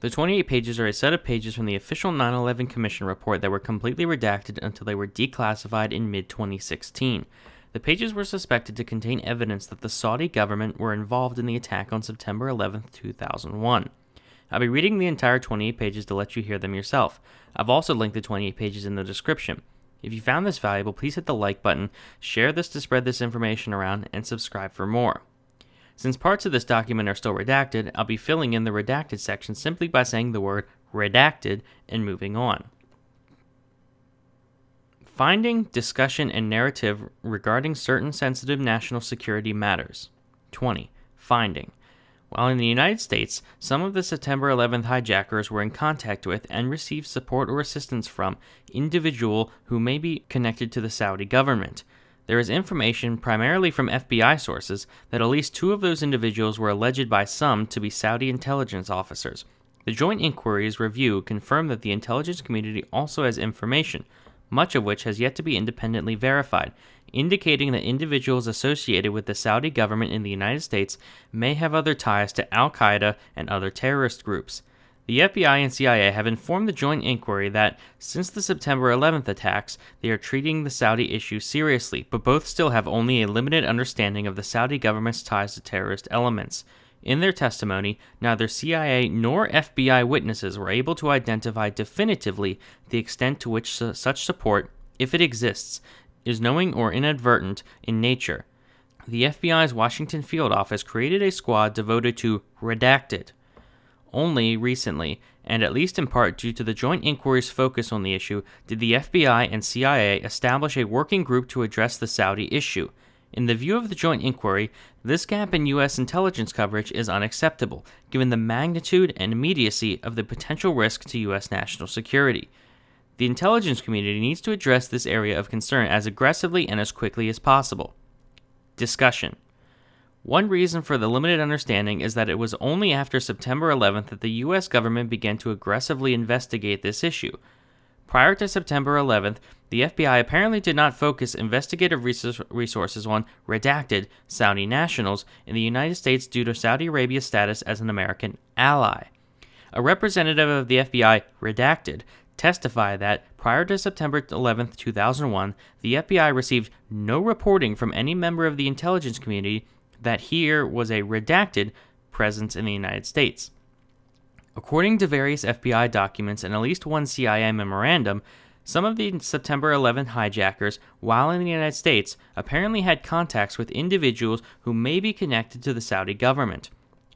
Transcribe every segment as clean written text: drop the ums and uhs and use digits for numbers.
The 28 pages are a set of pages from the official 9/11 Commission report that were completely redacted until they were declassified in mid-2016. The pages were suspected to contain evidence that the Saudi government were involved in the attack on September 11, 2001. I'll be reading the entire 28 pages to let you hear them yourself. I've also linked the 28 pages in the description. If you found this valuable, please hit the like button, share this to spread this information around, and subscribe for more. Since parts of this document are still redacted, I'll be filling in the redacted section simply by saying the word redacted and moving on. Finding, discussion, and narrative regarding certain sensitive national security matters. 20. Finding. While in the United States, some of the September 11th hijackers were in contact with and received support or assistance from individuals who may be connected to the Saudi government. There is information, primarily from FBI sources, that at least 2 of those individuals were alleged by some to be Saudi intelligence officers. The Joint Inquiry's review confirmed that the intelligence community also has information, much of which has yet to be independently verified, indicating that individuals associated with the Saudi government in the United States may have other ties to al-Qaeda and other terrorist groups. The FBI and CIA have informed the Joint Inquiry that, since the September 11th attacks, they are treating the Saudi issue seriously, but both still have only a limited understanding of the Saudi government's ties to terrorist elements. In their testimony, neither CIA nor FBI witnesses were able to identify definitively the extent to which such support, if it exists, is knowing or inadvertent in nature. The FBI's Washington field office created a squad devoted to redacted. Only recently, and at least in part due to the Joint Inquiry's focus on the issue, did the FBI and CIA establish a working group to address the Saudi issue. In the view of the Joint Inquiry, this gap in U.S. intelligence coverage is unacceptable, given the magnitude and immediacy of the potential risk to U.S. national security. The intelligence community needs to address this area of concern as aggressively and as quickly as possible. Discussion. One reason for the limited understanding is that it was only after September 11th that the U.S. government began to aggressively investigate this issue. Prior to September 11th, the FBI apparently did not focus investigative resources on redacted Saudi nationals in the United States due to Saudi Arabia's status as an American ally. A representative of the FBI, redacted, testified that prior to September 11th, 2001, the FBI received no reporting from any member of the intelligence community that here was a redacted presence in the United States. According to various FBI documents and at least one CIA memorandum, some of the September 11th hijackers, while in the United States, apparently had contacts with individuals who may be connected to the Saudi government.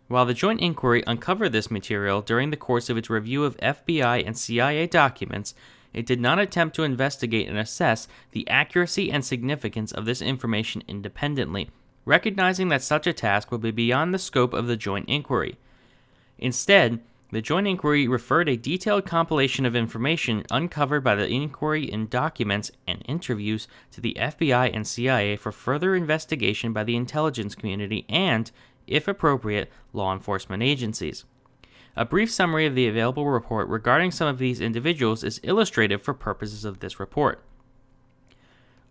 While the Joint Inquiry uncovered this material during the course of its review of FBI and CIA documents, it did not attempt to investigate and assess the accuracy and significance of this information independently, recognizing that such a task would be beyond the scope of the Joint Inquiry. Instead, the Joint Inquiry referred a detailed compilation of information uncovered by the inquiry in documents and interviews to the FBI and CIA for further investigation by the intelligence community and, if appropriate, law enforcement agencies. A brief summary of the available report regarding some of these individuals is illustrative for purposes of this report.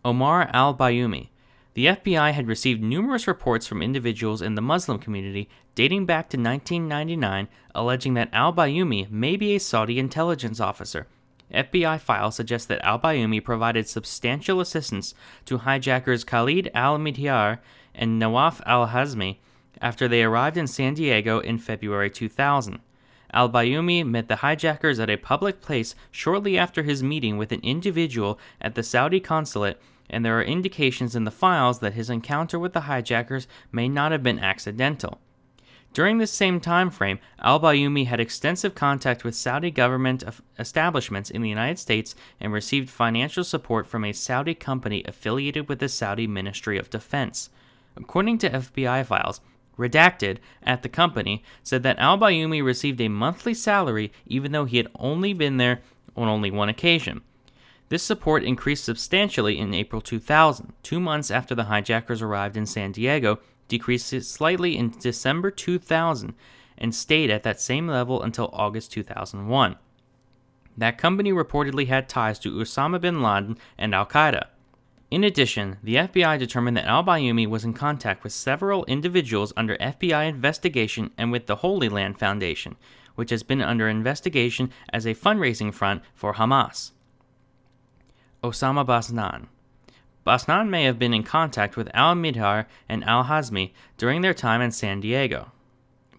Omar al-Bayoumi. The FBI had received numerous reports from individuals in the Muslim community dating back to 1999 alleging that al-Bayoumi may be a Saudi intelligence officer. FBI files suggest that al-Bayoumi provided substantial assistance to hijackers Khalid al-Mihdhar and Nawaf al-Hazmi after they arrived in San Diego in February 2000. Al-Bayoumi met the hijackers at a public place shortly after his meeting with an individual at the Saudi consulate, and there are indications in the files that his encounter with the hijackers may not have been accidental. During this same time frame, al-Bayoumi had extensive contact with Saudi government establishments in the United States and received financial support from a Saudi company affiliated with the Saudi Ministry of Defense. According to FBI files, redacted at the company said that al-Bayoumi received a monthly salary even though he had only been there on only one occasion. This support increased substantially in April 2000, 2 months after the hijackers arrived in San Diego, decreased slightly in December 2000, and stayed at that same level until August 2001. That company reportedly had ties to Osama bin Laden and al-Qaeda. In addition, the FBI determined that al-Bayoumi was in contact with several individuals under FBI investigation and with the Holy Land Foundation, which has been under investigation as a fundraising front for Hamas. Osama Basnan. Basnan may have been in contact with al-Mihdhar and al-Hazmi during their time in San Diego.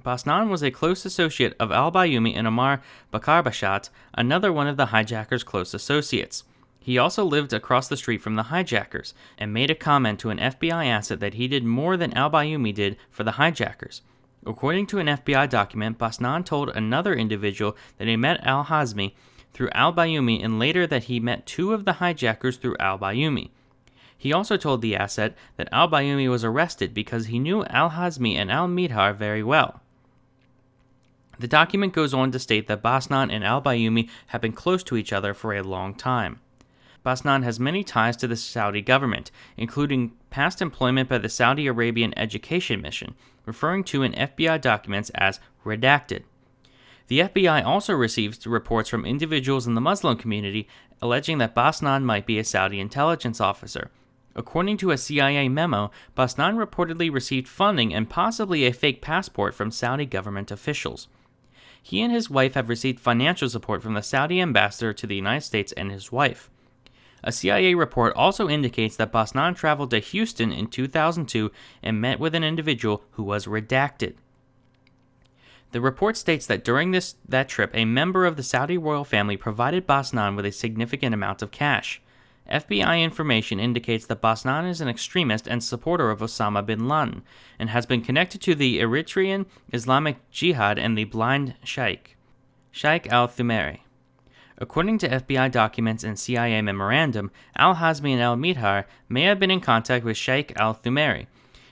Basnan was a close associate of al-Bayoumi and Omar Bakarbashat, another one of the hijackers' close associates. He also lived across the street from the hijackers and made a comment to an FBI asset that he did more than al-Bayoumi did for the hijackers. According to an FBI document, Basnan told another individual that he met al-Hazmi through al-Bayoumi and later that he met two of the hijackers through al-Bayoumi. He also told the asset that al-Bayoumi was arrested because he knew al-Hazmi and al-Mihdhar very well. The document goes on to state that Basnan and al-Bayoumi have been close to each other for a long time. Basnan has many ties to the Saudi government, including past employment by the Saudi Arabian Education Mission, referring to in FBI documents as redacted. The FBI also receives reports from individuals in the Muslim community alleging that Basnan might be a Saudi intelligence officer. According to a CIA memo, Basnan reportedly received funding and possibly a fake passport from Saudi government officials. He and his wife have received financial support from the Saudi ambassador to the United States and his wife. A CIA report also indicates that Basnan traveled to Houston in 2002 and met with an individual who was redacted. The report states that during that trip, a member of the Saudi royal family provided Basnan with a significant amount of cash. FBI information indicates that Basnan is an extremist and supporter of Osama bin Laden, and has been connected to the Eritrean Islamic Jihad and the Blind Sheikh al-Thumairi. According to FBI documents and CIA memorandum, al-Hazmi and al-Mihdhar may have been in contact with Sheikh al-Thumairi,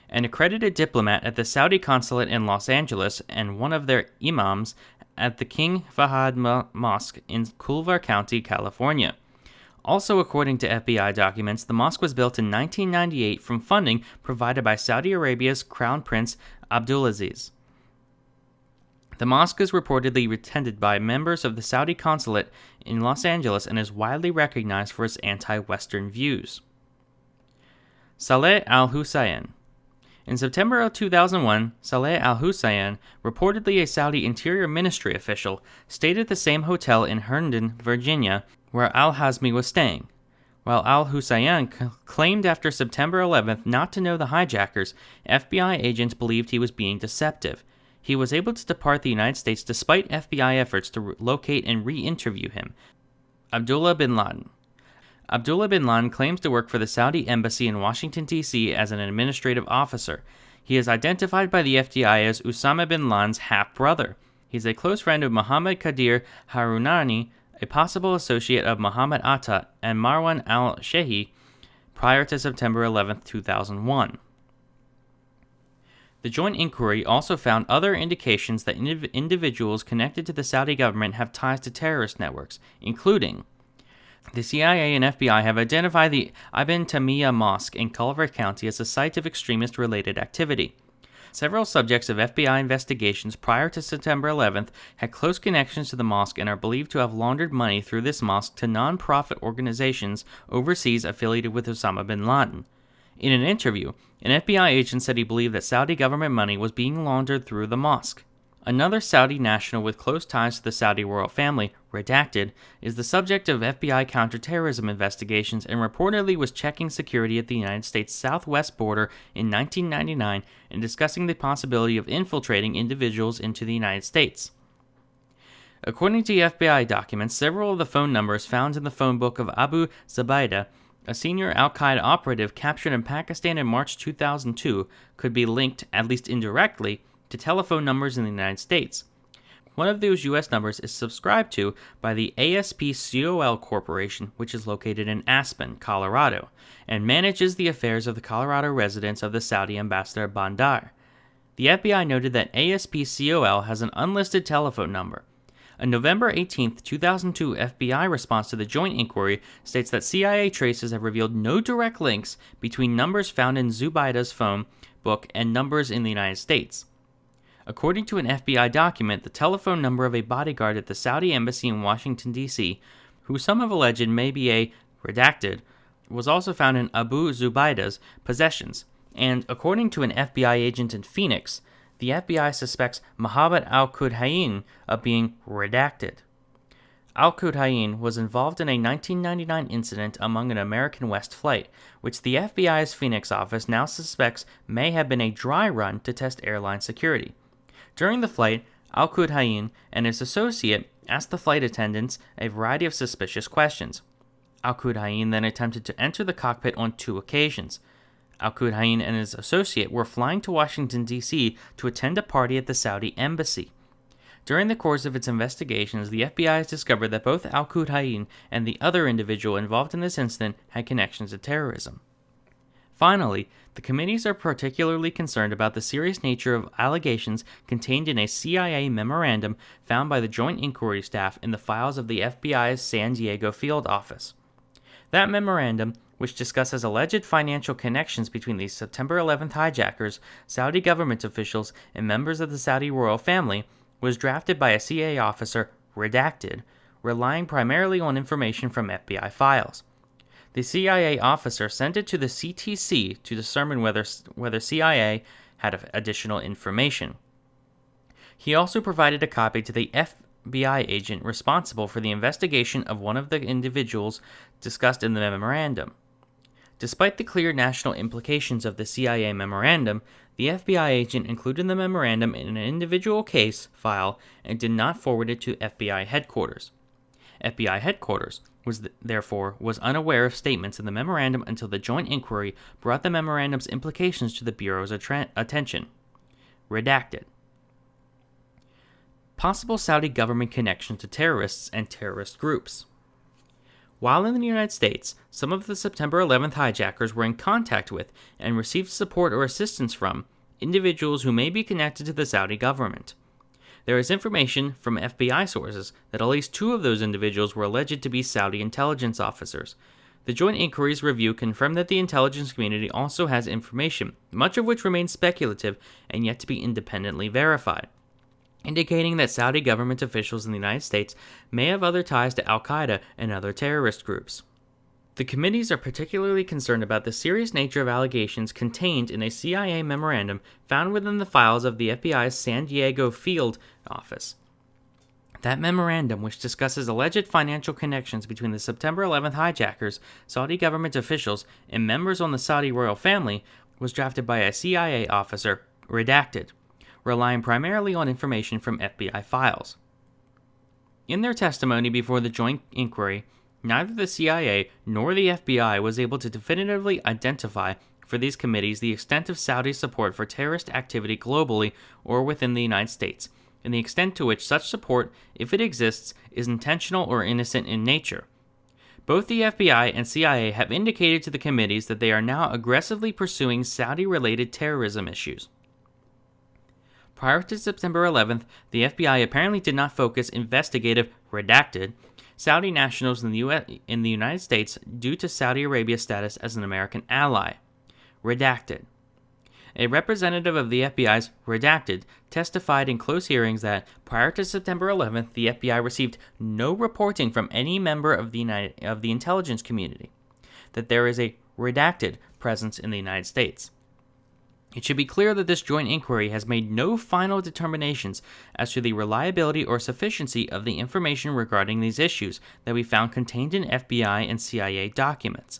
an accredited diplomat at the Saudi consulate in Los Angeles and one of their imams at the King Fahd Mosque in Culver County, California. Also, according to FBI documents, the mosque was built in 1998 from funding provided by Saudi Arabia's Crown Prince Abdulaziz. The mosque is reportedly attended by members of the Saudi consulate in Los Angeles and is widely recognized for its anti-Western views. Saleh al-Hussein. In September of 2001, Saleh al-Hussein, reportedly a Saudi Interior Ministry official, stayed at the same hotel in Herndon, Virginia, where al-Hazmi was staying. While al-Hussein claimed after September 11th not to know the hijackers, FBI agents believed he was being deceptive. He was able to depart the United States despite FBI efforts to locate and re-interview him. Abdullah bin Laden. Abdullah bin Laden claims to work for the Saudi embassy in Washington, D.C. as an administrative officer. He is identified by the FBI as Osama bin Laden's half-brother. He is a close friend of Mohammed Qadir Harunani, a possible associate of Mohammed Atta and Marwan al-Shehi prior to September 11, 2001. The joint inquiry also found other indications that individuals connected to the Saudi government have ties to terrorist networks, including the CIA and FBI have identified the Ibn Taymiyyah Mosque in Culver County as a site of extremist-related activity. Several subjects of FBI investigations prior to September 11th had close connections to the mosque and are believed to have laundered money through this mosque to non-profit organizations overseas affiliated with Osama bin Laden. In an interview, an FBI agent said he believed that Saudi government money was being laundered through the mosque. Another Saudi national with close ties to the Saudi royal family, redacted, is the subject of FBI counterterrorism investigations and reportedly was checking security at the United States southwest border in 1999 and discussing the possibility of infiltrating individuals into the United States. According to FBI documents, several of the phone numbers found in the phone book of Abu Zubaydah, a senior al-Qaeda operative captured in Pakistan in March 2002, could be linked, at least indirectly, to telephone numbers in the United States. One of those U.S. numbers is subscribed to by the ASPCOL Corporation, which is located in Aspen, Colorado, and manages the affairs of the Colorado residence of the Saudi ambassador Bandar. The FBI noted that ASPCOL has an unlisted telephone number. A November 18, 2002 FBI response to the joint inquiry states that CIA traces have revealed no direct links between numbers found in Zubaydah's phone book and numbers in the United States. According to an FBI document, the telephone number of a bodyguard at the Saudi embassy in Washington, D.C., who some have alleged may be a redacted, was also found in Abu Zubaydah's possessions, and according to an FBI agent in Phoenix, the FBI suspects Mohammed al-Qudhain of being redacted. Al-Qudhain was involved in a 1999 incident among an American West flight, which the FBI's Phoenix office now suspects may have been a dry run to test airline security. During the flight, al-Qudhain and his associate asked the flight attendants a variety of suspicious questions. Al-Qudhain then attempted to enter the cockpit on 2 occasions. Al-Qudhain and his associate were flying to Washington, D.C. to attend a party at the Saudi embassy. During the course of its investigations, the FBI has discovered that both al-Qudhain and the other individual involved in this incident had connections to terrorism. Finally, the committees are particularly concerned about the serious nature of allegations contained in a CIA memorandum found by the Joint Inquiry Staff in the files of the FBI's San Diego field office. That memorandum, which discusses alleged financial connections between the September 11th hijackers, Saudi government officials, and members of the Saudi royal family, was drafted by a CIA officer, redacted, relying primarily on information from FBI files. The CIA officer sent it to the CTC to determine whether CIA had additional information. He also provided a copy to the FBI agent responsible for the investigation of one of the individuals discussed in the memorandum. Despite the clear national implications of the CIA memorandum, the FBI agent included the memorandum in an individual case file and did not forward it to FBI headquarters. FBI headquarters was unaware of statements in the memorandum until the joint inquiry brought the memorandum's implications to the Bureau's attention. Redacted. Possible Saudi government connection to terrorists and terrorist groups. While in the United States, some of the September 11th hijackers were in contact with and received support or assistance from individuals who may be connected to the Saudi government. There is information from FBI sources that at least 2 of those individuals were alleged to be Saudi intelligence officers. The Joint Inquiry's review confirmed that the intelligence community also has information, much of which remains speculative and yet to be independently verified, indicating that Saudi government officials in the United States may have other ties to al-Qaeda and other terrorist groups. The committees are particularly concerned about the serious nature of allegations contained in a CIA memorandum found within the files of the FBI's San Diego field office. That memorandum, which discusses alleged financial connections between the September 11th hijackers, Saudi government officials, and members on the Saudi royal family, was drafted by a CIA officer, redacted, relying primarily on information from FBI files. In their testimony before the joint inquiry, neither the CIA nor the FBI was able to definitively identify for these committees the extent of Saudi support for terrorist activity globally or within the United States, and the extent to which such support, if it exists, is intentional or innocent in nature. Both the FBI and CIA have indicated to the committees that they are now aggressively pursuing Saudi-related terrorism issues. Prior to September 11th, the FBI apparently did not focus investigative, redacted, Saudi nationals in the United States due to Saudi Arabia's status as an American ally. Redacted. A representative of the FBI's redacted testified in closed hearings that prior to September 11th, the FBI received no reporting from any member of the intelligence community that there is a redacted presence in the United States. It should be clear that this joint inquiry has made no final determinations as to the reliability or sufficiency of the information regarding these issues that we found contained in FBI and CIA documents.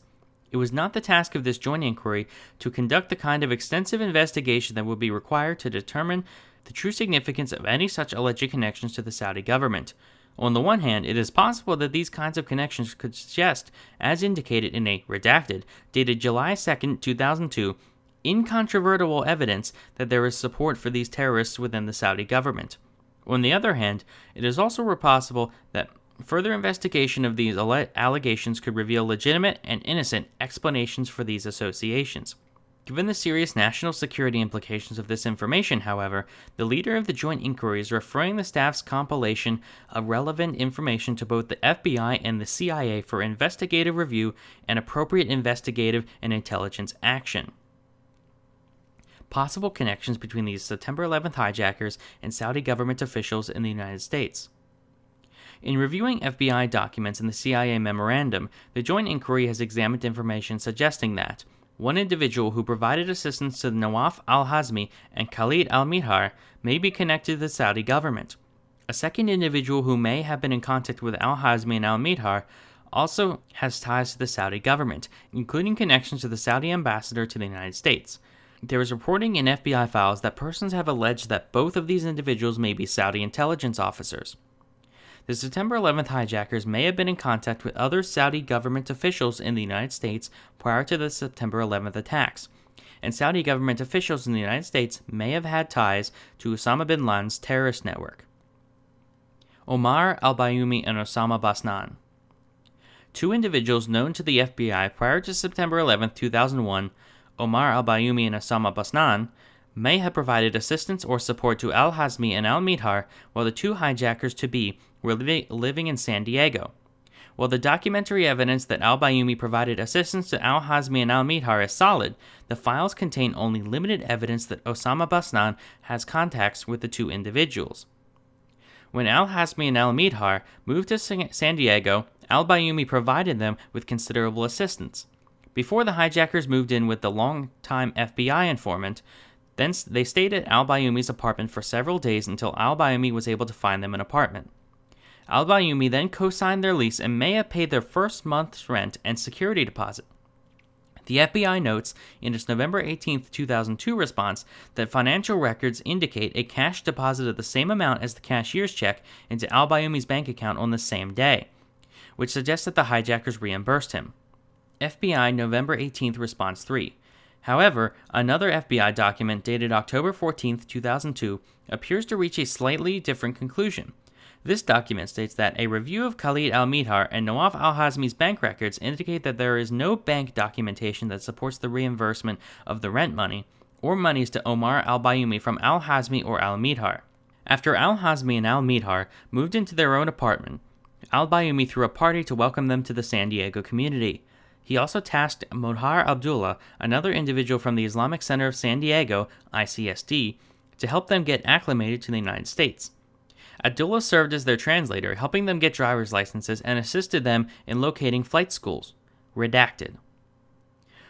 It was not the task of this joint inquiry to conduct the kind of extensive investigation that would be required to determine the true significance of any such alleged connections to the Saudi government. On the one hand, it is possible that these kinds of connections could suggest, as indicated in a redacted dated July 2, 2002, incontrovertible evidence that there is support for these terrorists within the Saudi government. On the other hand, it is also possible that further investigation of these allegations could reveal legitimate and innocent explanations for these associations. Given the serious national security implications of this information, however, the leader of the joint inquiry is referring the staff's compilation of relevant information to both the FBI and the CIA for investigative review and appropriate investigative and intelligence action. Possible connections between these September 11th hijackers and Saudi government officials in the United States. In reviewing FBI documents in the CIA memorandum, the joint inquiry has examined information suggesting that One individual who provided assistance to Nawaf al-Hazmi and Khalid al-Mihdhar may be connected to the Saudi government. A second individual who may have been in contact with al-Hazmi and al-Mihdhar also has ties to the Saudi government, including connections to the Saudi ambassador to the United States. There is reporting in FBI files that persons have alleged that both of these individuals may be Saudi intelligence officers. The September 11th hijackers may have been in contact with other Saudi government officials in the United States prior to the September 11th attacks, and Saudi government officials in the United States may have had ties to Osama bin Laden's terrorist network. Omar al-Bayoumi and Osama Basnan. Two individuals known to the FBI prior to September 11, 2001, Omar al-Bayoumi and Osama Basnan, may have provided assistance or support to al-Hazmi and al-Mihdhar while the two hijackers-to-be were living in San Diego. While the documentary evidence that al-Bayoumi provided assistance to al-Hazmi and al-Mihdhar is solid, the files contain only limited evidence that Osama Basnan has contacts with the two individuals. When al-Hazmi and al-Mihdhar moved to San Diego, al-Bayoumi provided them with considerable assistance. Before the hijackers moved in with the longtime FBI informant, then they stayed at al-Bayoumi's apartment for several days until al-Bayoumi was able to find them an apartment. Al-Bayoumi then co-signed their lease and may have paid their first month's rent and security deposit. The FBI notes in its November 18, 2002 response that financial records indicate a cash deposit of the same amount as the cashier's check into al-Bayoumi's bank account on the same day, which suggests that the hijackers reimbursed him. FBI November 18th Response 3. However, another FBI document dated October 14, 2002 appears to reach a slightly different conclusion. This document states that a review of Khalid al-Mihdhar and Nawaf al-Hazmi's bank records indicate that there is no bank documentation that supports the reimbursement of the rent money or monies to Omar al-Bayoumi from al-Hazmi or al-Mihdhar. After al-Hazmi and al-Mihdhar moved into their own apartment, al-Bayoumi threw a party to welcome them to the San Diego community. He also tasked Mohar Abdullah, another individual from the Islamic Center of San Diego, ICSD, to help them get acclimated to the United States. Abdullah served as their translator, helping them get driver's licenses and assisted them in locating flight schools. Redacted.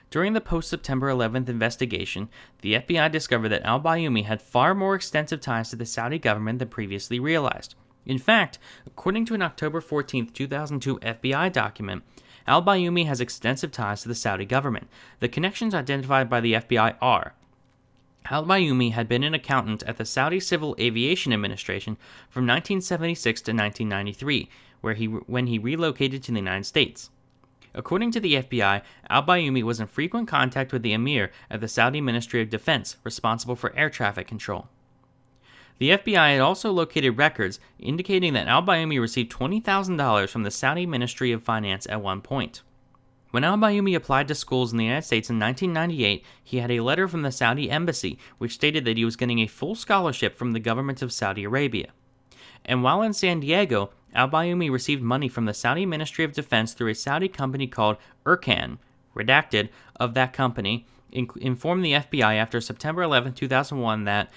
During the post-September 11th investigation, the FBI discovered that al-Bayoumi had far more extensive ties to the Saudi government than previously realized. In fact, according to an October 14, 2002 FBI document, al-Bayoumi has extensive ties to the Saudi government. The connections identified by the FBI are: al-Bayoumi had been an accountant at the Saudi Civil Aviation Administration from 1976 to 1993, when he relocated to the United States. According to the FBI, al-Bayoumi was in frequent contact with the Emir at the Saudi Ministry of Defense, responsible for air traffic control. The FBI had also located records indicating that al-Bayoumi received $20,000 from the Saudi Ministry of Finance at one point. When al-Bayoumi applied to schools in the United States in 1998, he had a letter from the Saudi embassy which stated that he was getting a full scholarship from the government of Saudi Arabia. And while in San Diego, al-Bayoumi received money from the Saudi Ministry of Defense through a Saudi company called Erkan, redacted, of that company, informed the FBI after September 11, 2001 that,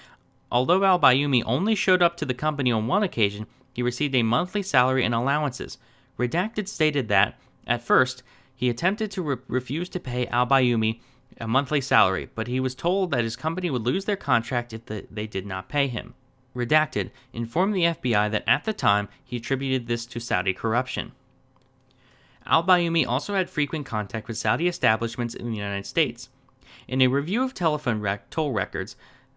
although al-Bayoumi only showed up to the company on one occasion, he received a monthly salary and allowances. Redacted stated that, at first, he attempted to refuse to pay al-Bayoumi a monthly salary, but he was told that his company would lose their contract if they did not pay him. Redacted informed the FBI that at the time he attributed this to Saudi corruption. Al-Bayoumi also had frequent contact with Saudi establishments in the United States. In a review of telephone toll records,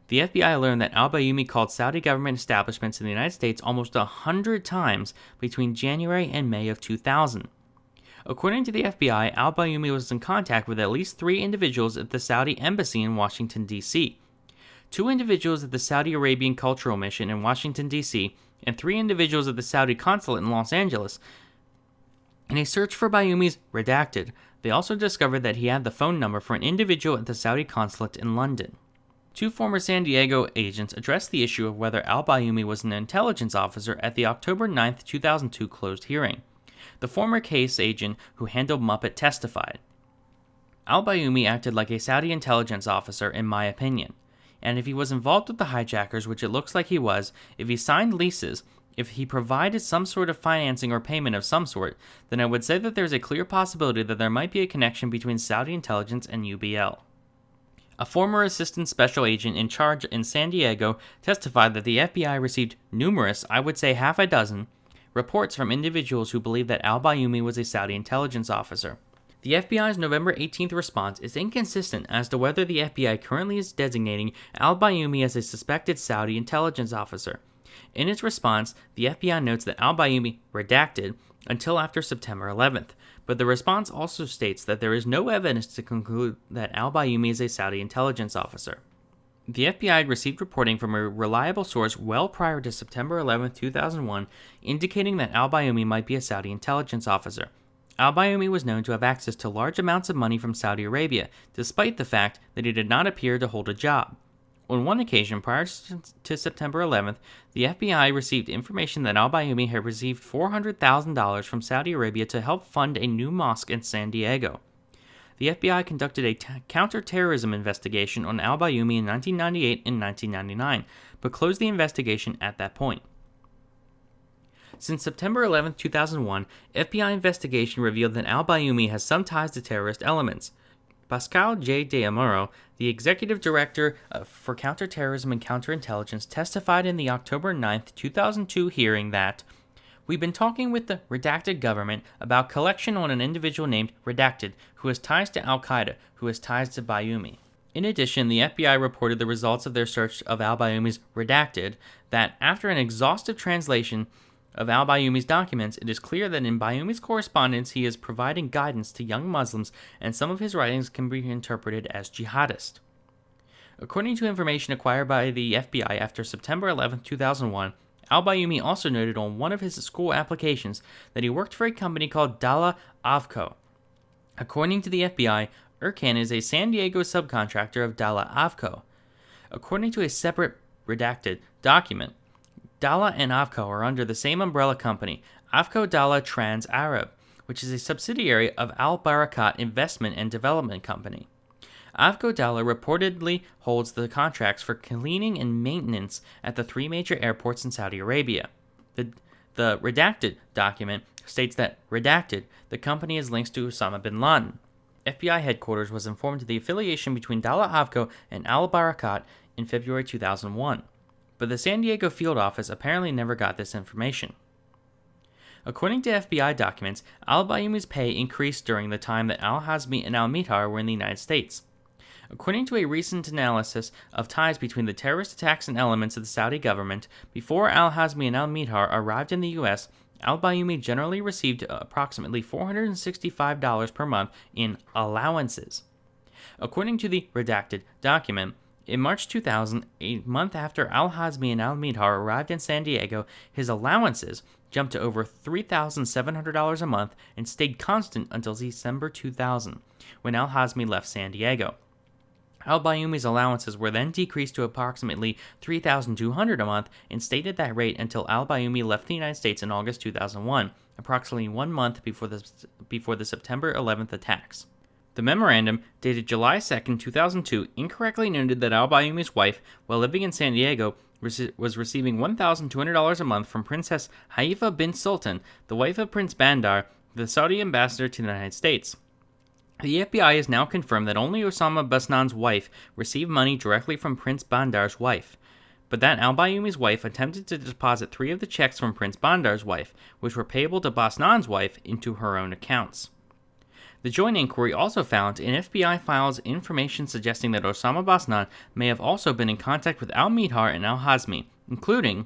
the FBI learned that al-Bayoumi called Saudi government establishments in the United States almost 100 times between January and May of 2000. According to the FBI, al-Bayoumi was in contact with at least 3 individuals at the Saudi embassy in Washington, D.C., 2 individuals at the Saudi Arabian Cultural Mission in Washington, D.C., and 3 individuals at the Saudi consulate in Los Angeles. In a search for Bayoumi's redacted, they also discovered that he had the phone number for an individual at the Saudi consulate in London. 2 former San Diego agents addressed the issue of whether al-Bayoumi was an intelligence officer at the October 9, 2002 closed hearing. The former case agent who handled Muppet testified. Al-Bayoumi acted like a Saudi intelligence officer, in my opinion. And if he was involved with the hijackers, which it looks like he was, if he signed leases, If he provided some sort of financing or payment of some sort, then I would say that there's a clear possibility that there might be a connection between Saudi intelligence and UBL. A former assistant special agent in charge in San Diego testified that the FBI received numerous, I would say half a dozen, reports from individuals who believed that al-Bayoumi was a Saudi intelligence officer. The FBI's November 18th response is inconsistent as to whether the FBI currently is designating al-Bayoumi as a suspected Saudi intelligence officer. In its response, the FBI notes that al-Bayoumi redacted until after September 11th, but the response also states that there is no evidence to conclude that al-Bayoumi is a Saudi intelligence officer. The FBI had received reporting from a reliable source well prior to September 11, 2001, indicating that al-Bayoumi might be a Saudi intelligence officer. Al-Bayoumi was known to have access to large amounts of money from Saudi Arabia, despite the fact that he did not appear to hold a job. On one occasion prior to September 11th, the FBI received information that al-Bayoumi had received $400,000 from Saudi Arabia to help fund a new mosque in San Diego. The FBI conducted a counterterrorism investigation on al-Bayoumi in 1998 and 1999, but closed the investigation at that point. Since September 11, 2001, FBI investigation revealed that al-Bayoumi has some ties to terrorist elements. Pascal J. D'Amaro, the executive director for counterterrorism and counterintelligence, testified in the October 9, 2002 hearing that, "We've been talking with the redacted government about collection on an individual named Redacted, who has ties to al-Qaeda, who has ties to Bayoumi." In addition, the FBI reported the results of their search of al-Bayoumi's Redacted, that after an exhaustive translation of al-Bayoumi's documents, it is clear that in Bayoumi's correspondence he is providing guidance to young Muslims, and some of his writings can be interpreted as jihadist. According to information acquired by the FBI after September 11, 2001, al-Bayoumi also noted on one of his school applications that he worked for a company called Dalla Avco. According to the FBI, Erkan is a San Diego subcontractor of Dalla Avco. According to a separate redacted document, Dalla and Avco are under the same umbrella company, Avco Dalla Trans Arab, which is a subsidiary of Al Barakat Investment and Development Company. Avco Dalla reportedly holds the contracts for cleaning and maintenance at the three major airports in Saudi Arabia. The redacted document states that, redacted, the company is linked to Osama bin Laden. FBI headquarters was informed of the affiliation between Dalla Avco and Al Barakat in February 2001. But the San Diego field office apparently never got this information. According to FBI documents, al-Bayoumi's pay increased during the time that al-Hazmi and al-Mihdhar were in the United States. According to a recent analysis of ties between the terrorist attacks and elements of the Saudi government, before al-Hazmi and al-Mihdhar arrived in the U.S., al-Bayoumi generally received approximately $465 per month in allowances. According to the redacted document, in March 2000, a month after al-Hazmi and al-Mihdhar arrived in San Diego, his allowances jumped to over $3,700 a month and stayed constant until December 2000, when al-Hazmi left San Diego. Al-Bayoumi's allowances were then decreased to approximately $3,200 a month and stayed at that rate until al-Bayoumi left the United States in August 2001, approximately 1 month before the September 11th attacks. The memorandum, dated July 2, 2002, incorrectly noted that al-Bayoumi's wife, while living in San Diego, was receiving $1,200 a month from Princess Haifa bin Sultan, the wife of Prince Bandar, the Saudi ambassador to the United States. The FBI has now confirmed that only Osama Basnan's wife received money directly from Prince Bandar's wife, but that al-Bayoumi's wife attempted to deposit 3 of the checks from Prince Bandar's wife, which were payable to Basnan's wife, into her own accounts. The joint inquiry also found in FBI files information suggesting that Osama Basnan may have also been in contact with al-Mihdhar and al-Hazmi, including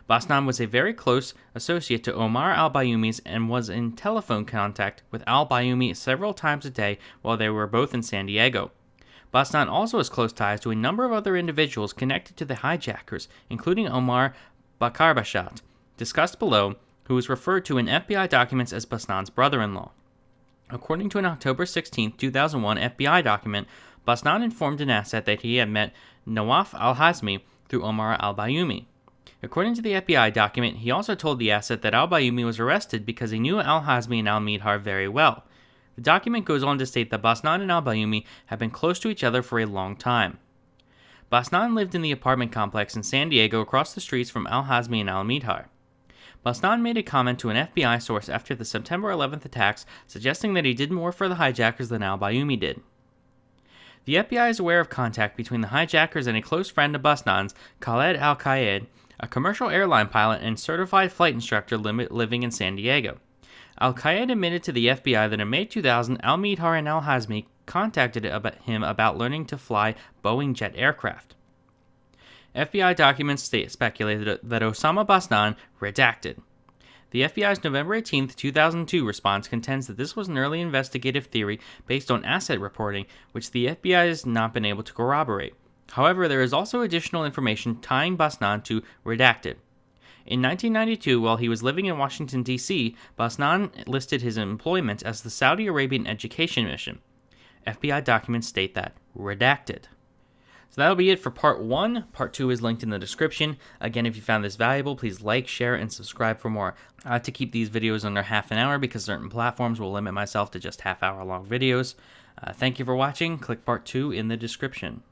Basnan was a very close associate to Omar al-Bayoumi's and was in telephone contact with al-Bayoumi several times a day while they were both in San Diego. Basnan also has close ties to a number of other individuals connected to the hijackers, including Omar Bakarbashat, discussed below, who is referred to in FBI documents as Basnan's brother-in-law. According to an October 16, 2001 FBI document, Basnan informed an asset that he had met Nawaf al-Hazmi through Omar al-Bayoumi. According to the FBI document, he also told the asset that al-Bayoumi was arrested because he knew al-Hazmi and al-Mihdhar very well. The document goes on to state that Basnan and al-Bayoumi have been close to each other for a long time. Basnan lived in the apartment complex in San Diego across the streets from al-Hazmi and al-Mihdhar. Basnan made a comment to an FBI source after the September 11th attacks, suggesting that he did more for the hijackers than al-Bayoumi did. The FBI is aware of contact between the hijackers and a close friend of Basnan's, Khaled al-Qaed, a commercial airline pilot and certified flight instructor living in San Diego. Al-Qaed admitted to the FBI that in May 2000, al-Mihdhar and al-Hazmi contacted him about learning to fly Boeing jet aircraft. FBI documents speculated that Osama Basnan redacted. The FBI's November 18, 2002 response contends that this was an early investigative theory based on asset reporting, which the FBI has not been able to corroborate. However, there is also additional information tying Basnan to redacted. In 1992, while he was living in Washington, D.C., Basnan listed his employment as the Saudi Arabian Education Mission. FBI documents state that redacted. So that'll be it for part 1. Part 2 is linked in the description. Again, if you found this valuable, please like, share, and subscribe for more. I like to keep these videos under half an hour because certain platforms will limit myself to just half-hour long videos. Thank you for watching. Click part 2 in the description.